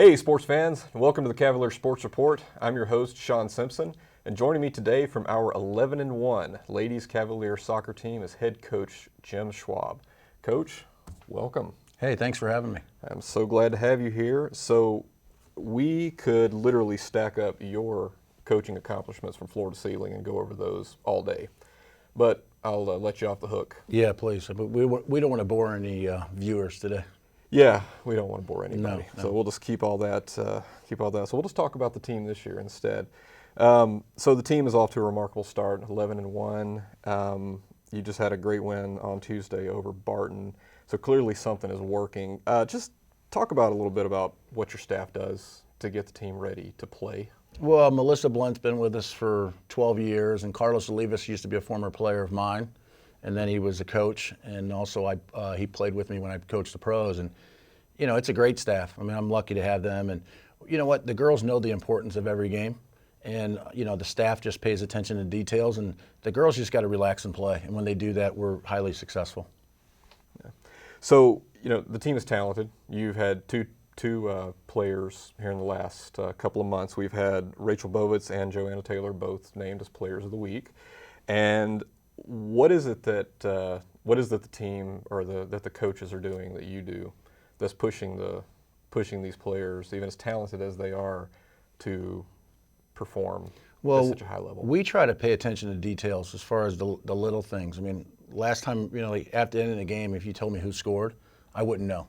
Hey sports fans, welcome to the Cavalier Sports Report. I'm your host, Shawn Simpson, and joining me today from our 11-1 Ladies Cavalier soccer team is head coach Jim Schwab. Coach, welcome. Hey, thanks for having me. I'm so glad to have you here. So we could literally stack up your coaching accomplishments from floor to ceiling and go over those all day, but I'll let you off the hook. Yeah, please. But we don't want to bore any viewers today. Yeah, we don't want to bore anybody, No. so we'll just keep all that. So we'll just talk about the team this year instead. So the team is off to a remarkable start, 11-1. You just had a great win on Tuesday over Barton. So clearly something is working. Just talk about a little bit about what your staff does to get the team ready to play. Well, Melissa Blunt's been with us for 12 years, and Carlos Olivas used to be a former player of mine. And then he was a coach, and also he played with me when I coached the pros. And, you know, it's a great staff. I mean, I'm lucky to have them. And, you know what, the girls know the importance of every game. And, you know, the staff just pays attention to details, and the girls just got to relax and play. And when they do that, we're highly successful. Yeah. So, you know, the team is talented. You've had two players here in the last couple of months. We've had Rachel Bovitz and Joanna Taylor both named as Players of the Week. And what is it that the team or that the coaches are doing that you do that's pushing these players, even as talented as they are, to perform at such a high level? We try to pay attention to details as far as the little things. I mean, last time, you know, like after the end of the game, if you told me who scored, I wouldn't know.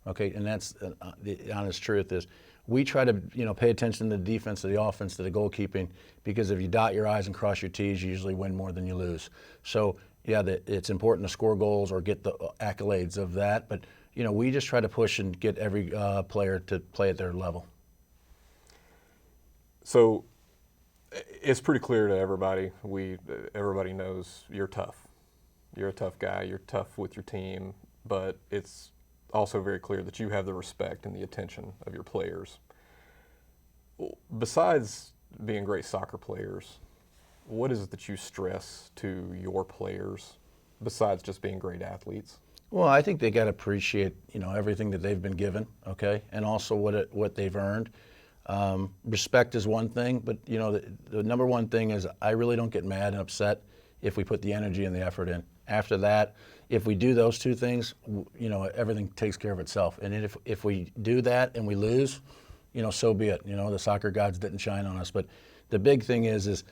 Okay, and that's the honest truth is we try to, you know, pay attention to the defense, to the offense, to the goalkeeping, because if you dot your I's and cross your T's, you usually win more than you lose. So, yeah, it's important to score goals or get the accolades of that, but, you know, we just try to push and get every player to play at their level. So it's pretty clear to everybody, everybody knows you're tough. You're a tough guy, you're tough with your team, but it's also very clear that you have the respect and the attention of your players. Besides being great soccer players, what is it that you stress to your players besides just being great athletes? Well, I think they got to appreciate, you know, everything that they've been given, okay, and also what they've earned. Respect is one thing, but, you know, the number one thing is I really don't get mad and upset if we put the energy and the effort in. After that, if we do those two things, you know, everything takes care of itself. And if we do that and we lose, you know, so be it. You know, the soccer gods didn't shine on us. But the big thing is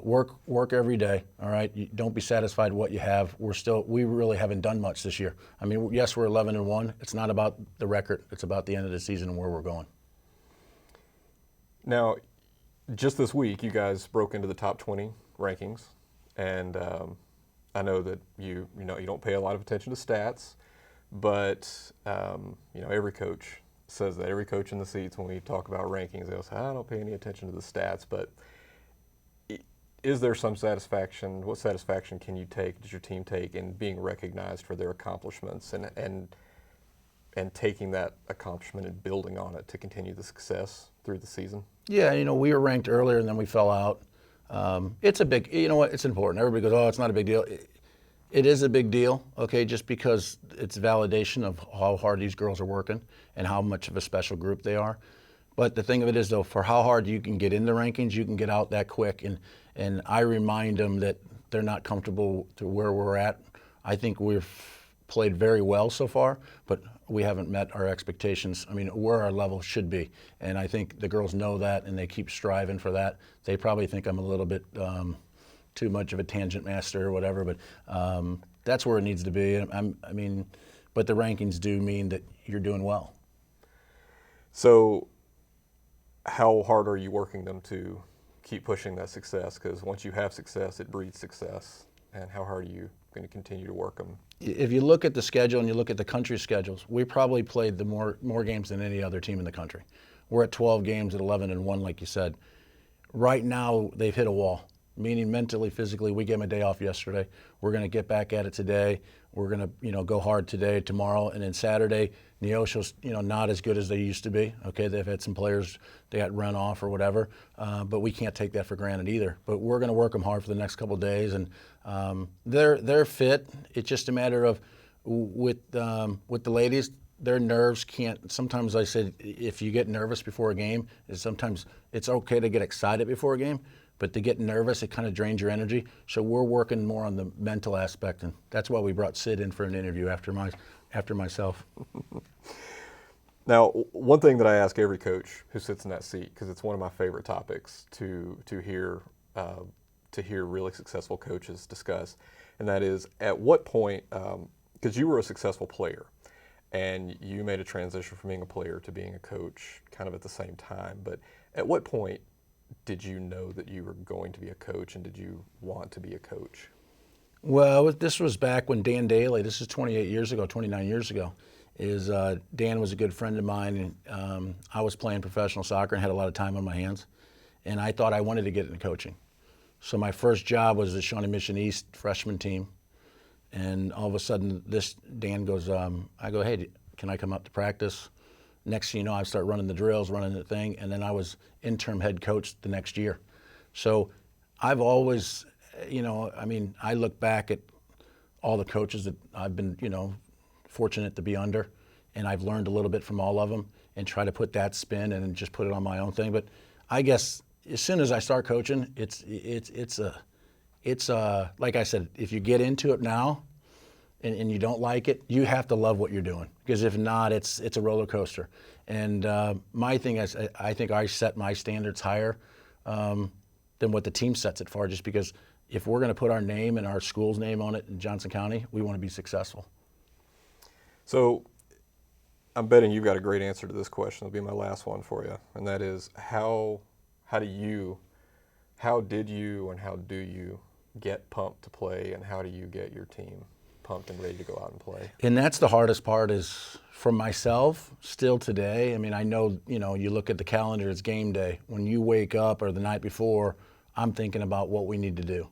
work every day. All right, don't be satisfied with what you have. We really haven't done much this year. I mean, yes, we're 11-1. It's not about the record. It's about the end of the season and where we're going. Now, just this week, you guys broke into the top 20 rankings, and I know that you don't pay a lot of attention to stats, but you know, every coach says that. Every coach in the seats, when we talk about rankings, they'll say, I don't pay any attention to the stats. But is there some satisfaction? What satisfaction can you take, does your team take, in being recognized for their accomplishments and taking that accomplishment and building on it to continue the success through the season? Yeah, you know, we were ranked earlier and then we fell out. It's a big, you know what, it's important. Everybody goes, oh, it's not a big deal. It is a big deal, okay, just because it's validation of how hard these girls are working and how much of a special group they are. But the thing of it is, though, for how hard you can get in the rankings, you can get out that quick. And I remind them that they're not comfortable to where we're at. I think we've played very well so far, but we haven't met our expectations. I mean, where our level should be. And I think the girls know that, and they keep striving for that. They probably think I'm a little bit too much of a tangent master or whatever, but that's where it needs to be. I mean, but the rankings do mean that you're doing well. So how hard are you working them to keep pushing that success? Because once you have success, it breeds success. And how hard are you going to continue to work them? If you look at the schedule and you look at the country schedules, we probably played the more games than any other team in the country. We're at 12 games at 11-1, like you said. Right now, they've hit a wall, meaning mentally, physically. We gave them a day off yesterday. We're going to get back at it today. We're going to, you know, go hard today, tomorrow, and then Saturday. Neosho's, you know, not as good as they used to be. Okay, they've had some players they got run off or whatever, but we can't take that for granted either. But we're going to work them hard for the next couple of days, and they're fit. It's just a matter of with the ladies, their nerves can't. Sometimes I said if you get nervous before a game, sometimes it's okay to get excited before a game, but to get nervous, it kind of drains your energy. So we're working more on the mental aspect, and that's why we brought Sid in for an interview after myself. Now, one thing that I ask every coach who sits in that seat, because it's one of my favorite topics to hear really successful coaches discuss, and that is at what point, because you were a successful player, and you made a transition from being a player to being a coach kind of at the same time, but at what point did you know that you were going to be a coach, and did you want to be a coach? Well, this was back when Dan Daly, this is 28 years ago, 29 years ago, Dan was a good friend of mine, and I was playing professional soccer and had a lot of time on my hands, and I thought I wanted to get into coaching. So my first job was the Shawnee Mission East freshman team, and all of a sudden Dan goes, I go, hey, can I come up to practice? Next thing you know, I start running the drills, running the thing, and then I was interim head coach the next year. So I've always, I look back at all the coaches that I've been, fortunate to be under, and I've learned a little bit from all of them and try to put that spin and just put it on my own thing. But I guess as soon as I start coaching, it's like I said, if you get into it now and you don't like it, you have to love what you're doing, because if not, it's a roller coaster. And my thing is, I think I set my standards higher than what the team sets it for, just because if we're going to put our name and our school's name on it in Johnson County, we want to be successful. So I'm betting you've got a great answer to this question. It'll be my last one for you, and that is how did you and how do you get pumped to play, and how do you get your team pumped and ready to go out and play? And that's the hardest part, is for myself still today. I mean, I know, you look at the calendar, it's game day. When you wake up or the night before, I'm thinking about what we need to do.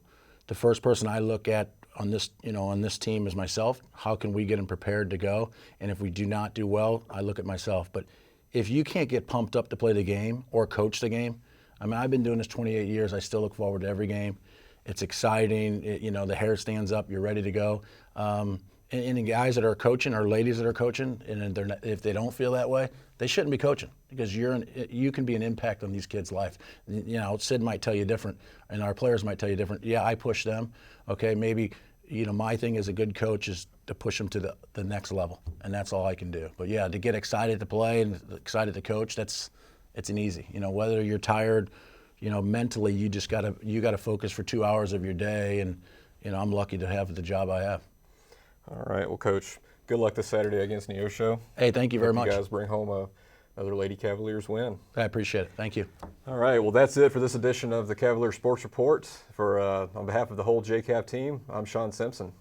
The first person I look at on this team is myself. How can we get them prepared to go? And if we do not do well, I look at myself. But if you can't get pumped up to play the game or coach the game, I mean, I've been doing this 28 years. I still look forward to every game. It's exciting. The hair stands up. You're ready to go. And the guys that are coaching, or ladies that are coaching, and if they don't feel that way, they shouldn't be coaching, because you can be an impact on these kids' life. Sid might tell you different, and our players might tell you different. Yeah, I push them. Okay, maybe my thing as a good coach is to push them to the next level, and that's all I can do. But yeah, to get excited to play and excited to coach, it's an easy. Whether you're tired, mentally, you gotta focus for 2 hours of your day, and I'm lucky to have the job I have. All right, well, Coach, good luck this Saturday against Neosho. Hey, thank you very much. You guys bring home another Lady Cavaliers win. I appreciate it. Thank you. All right, well, that's it for this edition of the Cavalier Sports Report. On behalf of the whole JCAV team, I'm Shawn Simpson.